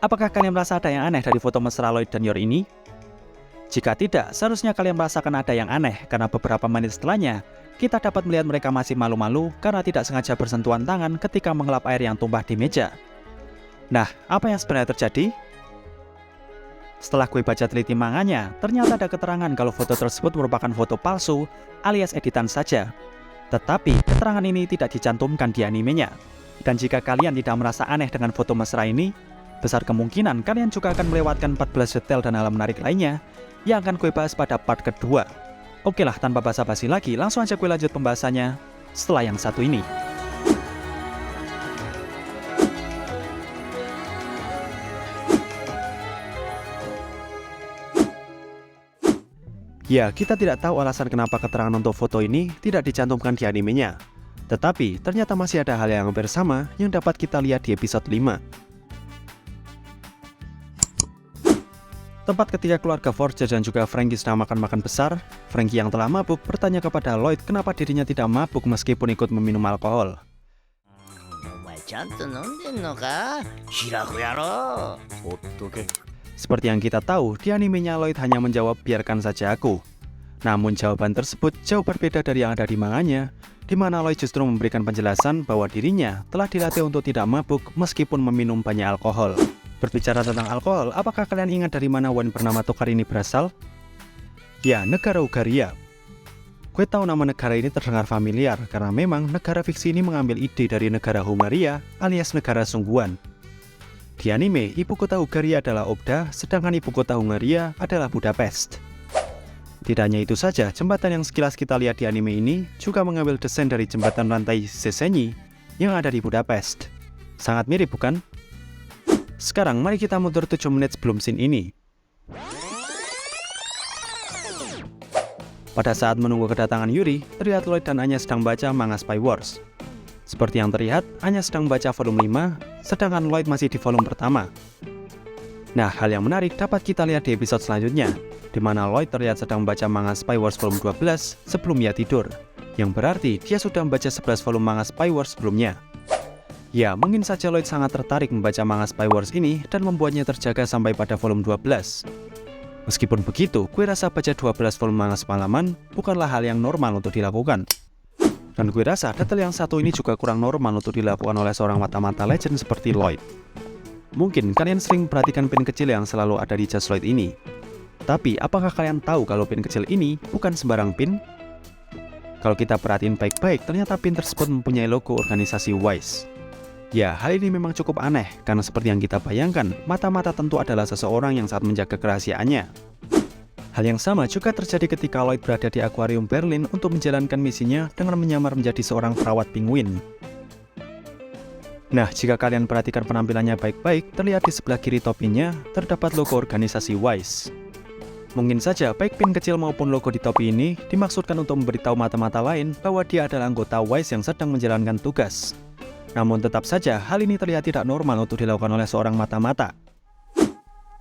Apakah kalian merasa ada yang aneh dari foto mesra Lloyd dan Yor ini? Jika tidak, seharusnya kalian merasakan ada yang aneh karena beberapa menit setelahnya, kita dapat melihat mereka masih malu-malu karena tidak sengaja bersentuhan tangan ketika mengelap air yang tumpah di meja. Nah, apa yang sebenarnya terjadi? Setelah gue baca teliti manganya, ternyata ada keterangan kalau foto tersebut merupakan foto palsu alias editan saja. Tetapi, keterangan ini tidak dicantumkan di animenya. Dan jika kalian tidak merasa aneh dengan foto mesra ini, besar kemungkinan kalian juga akan melewatkan 14 detail dan hal menarik lainnya yang akan gue bahas pada part kedua. Oke lah, tanpa basa-basi lagi, langsung aja gue lanjut pembahasannya setelah yang satu ini. Ya, kita tidak tahu alasan kenapa keterangan untuk foto ini tidak dicantumkan di animenya. Tetapi, ternyata masih ada hal yang hampir sama yang dapat kita lihat di episode 5. Tempat ketika keluarga Forger dan juga Frankie sedang makan-makan besar, Frankie yang telah mabuk bertanya kepada Lloyd kenapa dirinya tidak mabuk meskipun ikut meminum alkohol. Seperti yang kita tahu, di animenya Lloyd hanya menjawab biarkan saja aku. Namun jawaban tersebut jauh berbeda dari yang ada di manganya, di mana Lloyd justru memberikan penjelasan bahwa dirinya telah dilatih untuk tidak mabuk meskipun meminum banyak alkohol. Berbicara tentang alkohol, apakah kalian ingat dari mana wine bernama Tokar ini berasal? Ya, negara Ugaria. Gue tahu nama negara ini terdengar familiar karena memang negara fiksi ini mengambil ide dari negara Humaria alias negara sungguhan. Di anime, ibu kota Ugaria adalah Obda, sedangkan ibu kota Hungaria adalah Budapest. Tidak hanya itu saja, jembatan yang sekilas kita lihat di anime ini juga mengambil desain dari jembatan rantai Szesny yang ada di Budapest. Sangat mirip, bukan? Sekarang mari kita mundur 7 menit sebelum scene ini. Pada saat menunggu kedatangan Yuri, terlihat Lloyd dan Anya sedang baca manga Spy Wars. Seperti yang terlihat, Anya sedang baca volume 5, sedangkan Lloyd masih di volume pertama. Nah, hal yang menarik dapat kita lihat di episode selanjutnya, di mana Lloyd terlihat sedang membaca manga Spy Wars volume 12 sebelum ia tidur, yang berarti dia sudah membaca 11 volume manga Spy Wars sebelumnya. Ya, mungkin saja Lloyd sangat tertarik membaca manga Spy Wars ini dan membuatnya terjaga sampai pada volume 12. Meskipun begitu, gue rasa baca 12 volume manga semalaman bukanlah hal yang normal untuk dilakukan. Dan gue rasa detail yang satu ini juga kurang normal untuk dilakukan oleh seorang mata-mata legend seperti Lloyd. Mungkin kalian sering perhatikan pin kecil yang selalu ada di jas Lloyd ini. Tapi, apakah kalian tahu kalau pin kecil ini bukan sembarang pin? Kalau kita perhatiin baik-baik, ternyata pin tersebut mempunyai logo organisasi WISE. Ya, hal ini memang cukup aneh, karena seperti yang kita bayangkan, mata-mata tentu adalah seseorang yang sangat menjaga kerahasiaannya. Hal yang sama juga terjadi ketika Lloyd berada di akuarium Berlin untuk menjalankan misinya dengan menyamar menjadi seorang perawat penguin. Nah, jika kalian perhatikan penampilannya baik-baik, terlihat di sebelah kiri topinya terdapat logo organisasi WISE. Mungkin saja baik pin kecil maupun logo di topi ini dimaksudkan untuk memberitahu mata-mata lain bahwa dia adalah anggota WISE yang sedang menjalankan tugas. Namun tetap saja hal ini terlihat tidak normal untuk dilakukan oleh seorang mata-mata.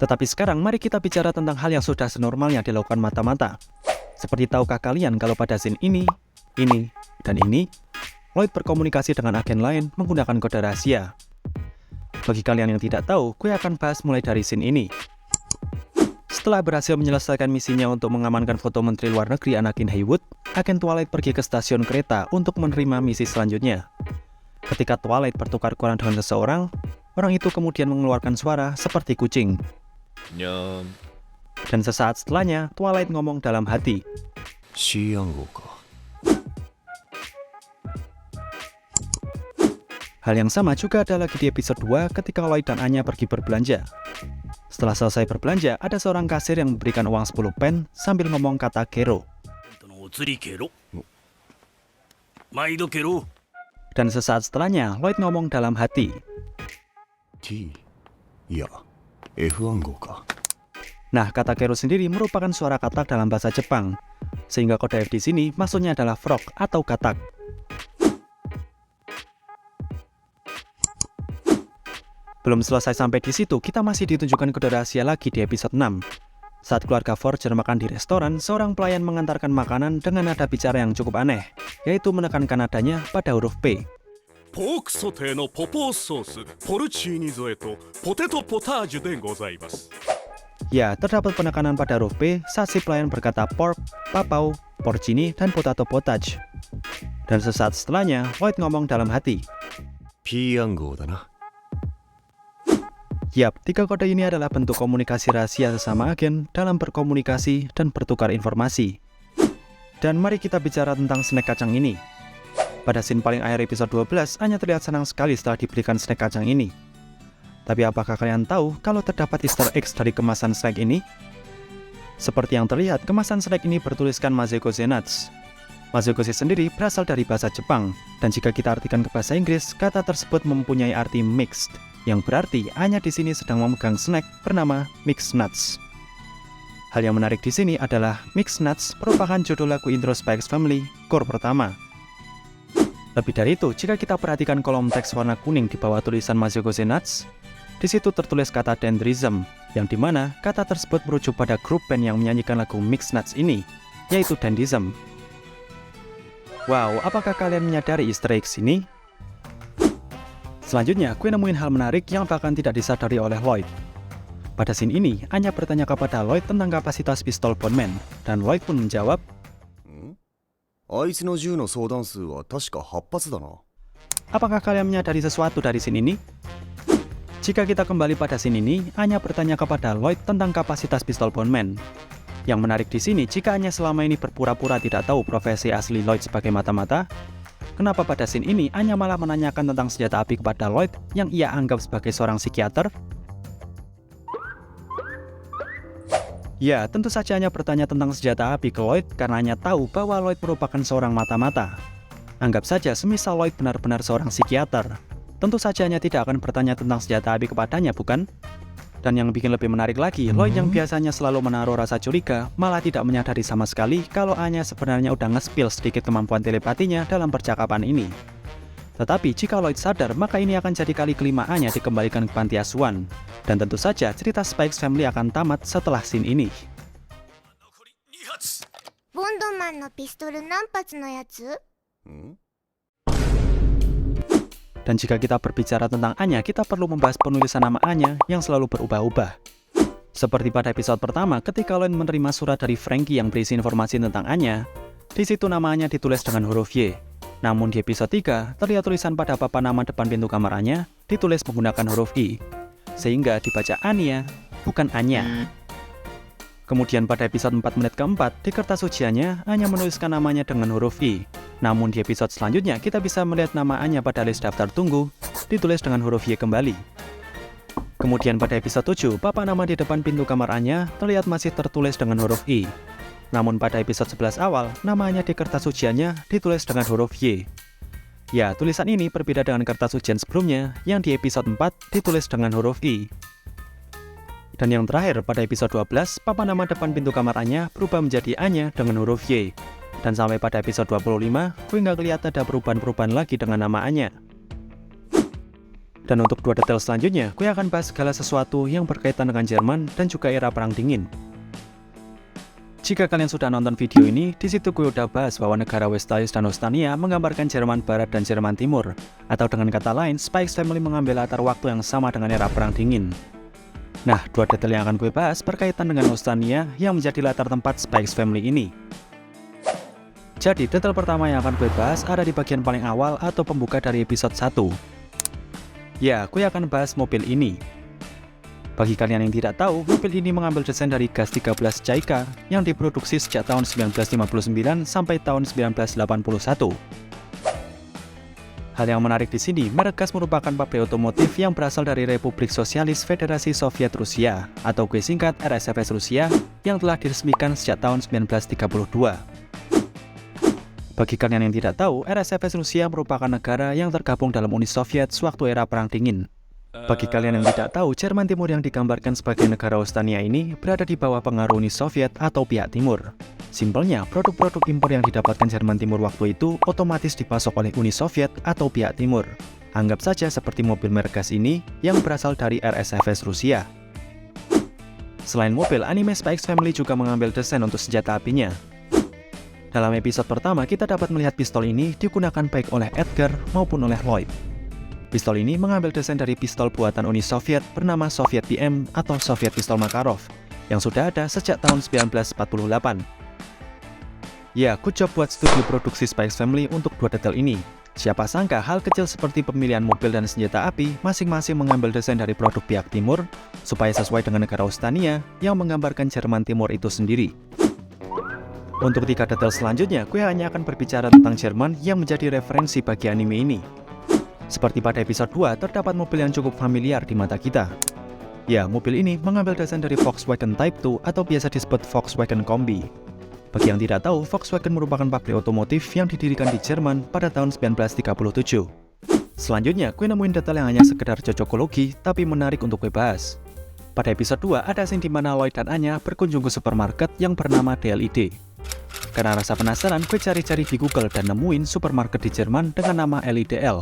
Tetapi sekarang mari kita bicara tentang hal yang sudah senormalnya dilakukan mata-mata. Seperti tahukah kalian kalau pada scene ini, dan ini, Lloyd berkomunikasi dengan agen lain menggunakan kode rahasia. Bagi kalian yang tidak tahu, gue akan bahas mulai dari scene ini. Setelah berhasil menyelesaikan misinya untuk mengamankan foto Menteri Luar Negeri Anakin Haywood, agen Twilight pergi ke stasiun kereta untuk menerima misi selanjutnya. Ketika Twilight bertukar koran dengan seseorang, orang itu kemudian mengeluarkan suara seperti kucing. Nyam. Dan sesaat setelahnya, Twilight ngomong dalam hati. Hal yang sama juga ada lagi di episode 2 ketika Lloyd dan Anya pergi berbelanja. Setelah selesai berbelanja, ada seorang kasir yang memberikan uang 10 pen sambil ngomong kata kero. Dan sesaat setelahnya, Lloyd ngomong dalam hati. Nah, kata kero sendiri merupakan suara katak dalam bahasa Jepang, sehingga kode F di sini maksudnya adalah frog atau katak. Belum selesai sampai di situ, kita masih ditunjukkan kode rahasia lagi di episode 6. Saat keluarga Forger makan di restoran, seorang pelayan mengantarkan makanan dengan nada bicara yang cukup aneh, yaitu menekankan nadanya pada huruf P. ポークソテーのポポーソース、ポルチーニ添えとポテトポタージュでございます。 Ya, terdapat penekanan pada huruf P saat si pelayan berkata pork, papau, porcini, dan potato potage. Dan sesaat setelahnya, Lloyd ngomong dalam hati. P 暗号だな。 Yap, 3 kode ini adalah bentuk komunikasi rahasia sesama agen dalam berkomunikasi dan bertukar informasi. Dan mari kita bicara tentang snack kacang ini. Pada scene paling akhir episode 12, Anya terlihat senang sekali setelah diberikan snack kacang ini. Tapi apakah kalian tahu kalau terdapat easter eggs dari kemasan snack ini? Seperti yang terlihat, kemasan snack ini bertuliskan Mazekose Nuts. Mazekose sendiri berasal dari bahasa Jepang, dan jika kita artikan ke bahasa Inggris, kata tersebut mempunyai arti mixed, yang berarti Anya di sini sedang memegang snack bernama Mixed Nuts. Hal yang menarik di sini adalah Mixed Nuts merupakan judul lagu intro Spy X Family core pertama. Lebih dari itu, jika kita perhatikan kolom teks warna kuning di bawah tulisan Mazekose Nuts, di situ tertulis kata Dendrism, yang dimana kata tersebut merujuk pada grup band yang menyanyikan lagu Mixed Nuts ini, yaitu Dendrism. Wow, apakah kalian menyadari easter eggs ini? Selanjutnya, gue nemuin hal menarik yang bahkan tidak disadari oleh Lloyd. Pada scene ini, Anya bertanya kepada Lloyd tentang kapasitas pistol Bondman, dan Lloyd pun menjawab, あいつの銃の相談数は確か8発だな。 apakah kalian menyadari sesuatu dari scene ini? Jika kita kembali pada scene ini, Anya bertanya kepada Lloyd tentang kapasitas pistol Bondman. Yang menarik di sini, jika Anya selama ini berpura-pura tidak tahu profesi asli Lloyd sebagai mata-mata, kenapa pada scene ini Anya malah menanyakan tentang senjata api kepada Lloyd yang ia anggap sebagai seorang psikiater? Ya, tentu saja Anya bertanya tentang senjata api ke Lloyd karena Anya tahu bahwa Lloyd merupakan seorang mata-mata. Anggap saja semisal Lloyd benar-benar seorang psikiater. Tentu saja Anya tidak akan bertanya tentang senjata api kepadanya, bukan? Dan yang bikin lebih menarik lagi, Lloyd yang biasanya selalu menaruh rasa curiga, malah tidak menyadari sama sekali kalau Anya sebenarnya udah nge-spill sedikit kemampuan telepatinya dalam percakapan ini. Tetapi jika Lloyd sadar, maka ini akan jadi kali kelima Anya dikembalikan ke panti asuhan. Dan tentu saja cerita Spy X Family akan tamat setelah scene ini. ボンドマンのピストル何発のやつ? Dan jika kita berbicara tentang Anya, kita perlu membahas penulisan nama Anya yang selalu berubah-ubah. Seperti pada episode pertama, ketika Lloyd menerima surat dari Frankie yang berisi informasi tentang Anya, di situ nama Anya ditulis dengan huruf Y. Namun di episode 3, terlihat tulisan pada papan nama depan pintu kamar Anya ditulis menggunakan huruf I, sehingga dibaca Anya, bukan Anya. Kemudian pada episode 4 menit keempat, di kertas ujiannya, Anya menuliskan namanya dengan huruf I. Namun di episode selanjutnya, kita bisa melihat nama Anya pada list daftar tunggu, ditulis dengan huruf Y kembali. Kemudian pada episode 7, papan nama di depan pintu kamar Anya terlihat masih tertulis dengan huruf I. Namun pada episode 11 awal, nama Anya di kertas ujiannya ditulis dengan huruf Y. Ya, tulisan ini berbeda dengan kertas ujian sebelumnya, yang di episode 4 ditulis dengan huruf I. Dan yang terakhir, pada episode 12, papan nama depan pintu kamar Anya berubah menjadi Anya dengan huruf Y. Dan sampai pada episode 25, gue nggak lihat ada perubahan-perubahan lagi dengan nama Anya. Dan untuk 2 detail selanjutnya, gue akan bahas segala sesuatu yang berkaitan dengan Jerman dan juga era Perang Dingin. Jika kalian sudah nonton video ini, di situ gue udah bahas bahwa negara Westalius dan Ostania menggambarkan Jerman Barat dan Jerman Timur. Atau dengan kata lain, Spy X Family mengambil latar waktu yang sama dengan era Perang Dingin. Nah, 2 detail yang akan gue bahas berkaitan dengan Ostania yang menjadi latar tempat Spy X Family ini. Jadi, detail pertama yang akan gue bahas ada di bagian paling awal atau pembuka dari episode 1. Ya, gue akan bahas mobil ini. Bagi kalian yang tidak tahu, mobil ini mengambil desain dari Gas 13 Chaika yang diproduksi sejak tahun 1959 sampai tahun 1981. Hal yang menarik di sini, merek Gas merupakan pabrik otomotif yang berasal dari Republik Sosialis Federasi Soviet Rusia atau gue singkat RSFS Rusia yang telah diresmikan sejak tahun 1932. Bagi kalian yang tidak tahu, RSFS Rusia merupakan negara yang tergabung dalam Uni Soviet sewaktu era Perang Dingin. Bagi kalian yang tidak tahu, Jerman Timur yang digambarkan sebagai negara Ostania ini berada di bawah pengaruh Uni Soviet atau pihak timur. Simpelnya, produk-produk impor yang didapatkan Jerman Timur waktu itu otomatis dipasok oleh Uni Soviet atau pihak timur. Anggap saja seperti mobil merek gas ini yang berasal dari RSFS Rusia. Selain mobil, anime Spy X Family juga mengambil desain untuk senjata apinya. Dalam episode pertama, kita dapat melihat pistol ini digunakan baik oleh Edgar maupun oleh Lloyd. Pistol ini mengambil desain dari pistol buatan Uni Soviet bernama Soviet PM atau Soviet Pistol Makarov yang sudah ada sejak tahun 1948. Ya, good job buat studio produksi Spy X Family untuk dua detail ini. Siapa sangka hal kecil seperti pemilihan mobil dan senjata api masing-masing mengambil desain dari produk pihak timur supaya sesuai dengan negara Ostania yang menggambarkan Jerman Timur itu sendiri. Untuk 3 detail selanjutnya, gue hanya akan berbicara tentang Jerman yang menjadi referensi bagi anime ini. Seperti pada episode 2, terdapat mobil yang cukup familiar di mata kita. Ya, mobil ini mengambil desain dari Volkswagen Type 2 atau biasa disebut Volkswagen Kombi. Bagi yang tidak tahu, Volkswagen merupakan pabrik otomotif yang didirikan di Jerman pada tahun 1937. Selanjutnya, gue nemuin detail yang hanya sekedar cocokologi, tapi menarik untuk gue bahas. Pada episode 2, ada scene di mana Lloyd dan Anya berkunjung ke supermarket yang bernama DLID. Karena rasa penasaran, gue cari-cari di Google dan nemuin supermarket di Jerman dengan nama LIDL.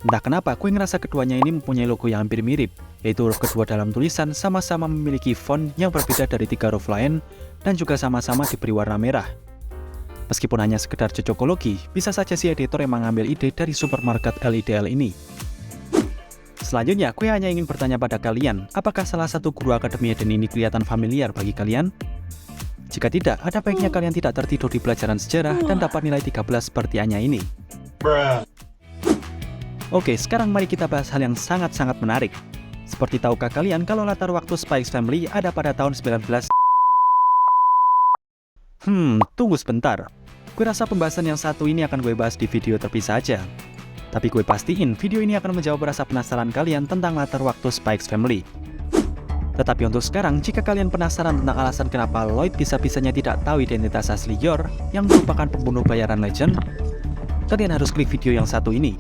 Entah kenapa, gue ngerasa keduanya ini mempunyai logo yang hampir mirip, yaitu huruf kedua dalam tulisan sama-sama memiliki font yang berbeda dari 3 huruf lain, dan juga sama-sama diberi warna merah. Meskipun hanya sekedar cocokologi, bisa saja si editor yang mengambil ide dari supermarket LIDL ini. Selanjutnya, gue hanya ingin bertanya pada kalian, apakah salah satu guru Akademi Eden ini kelihatan familiar bagi kalian? Jika tidak, ada baiknya kalian tidak tertidur di pelajaran sejarah dan dapat nilai 13 seperti Anya ini. Oke, sekarang mari kita bahas hal yang sangat-sangat menarik. Seperti tahukah kalian kalau latar waktu Spy X Family ada pada tahun 19... Tunggu sebentar. Gue rasa pembahasan yang satu ini akan gue bahas di video terpisah aja. Tapi gue pastiin video ini akan menjawab rasa penasaran kalian tentang latar waktu Spy X Family. Tetapi untuk sekarang, jika kalian penasaran tentang alasan kenapa Lloyd bisa-bisanya tidak tahu identitas asli Yor yang merupakan pembunuh bayaran legend, kalian harus klik video yang satu ini.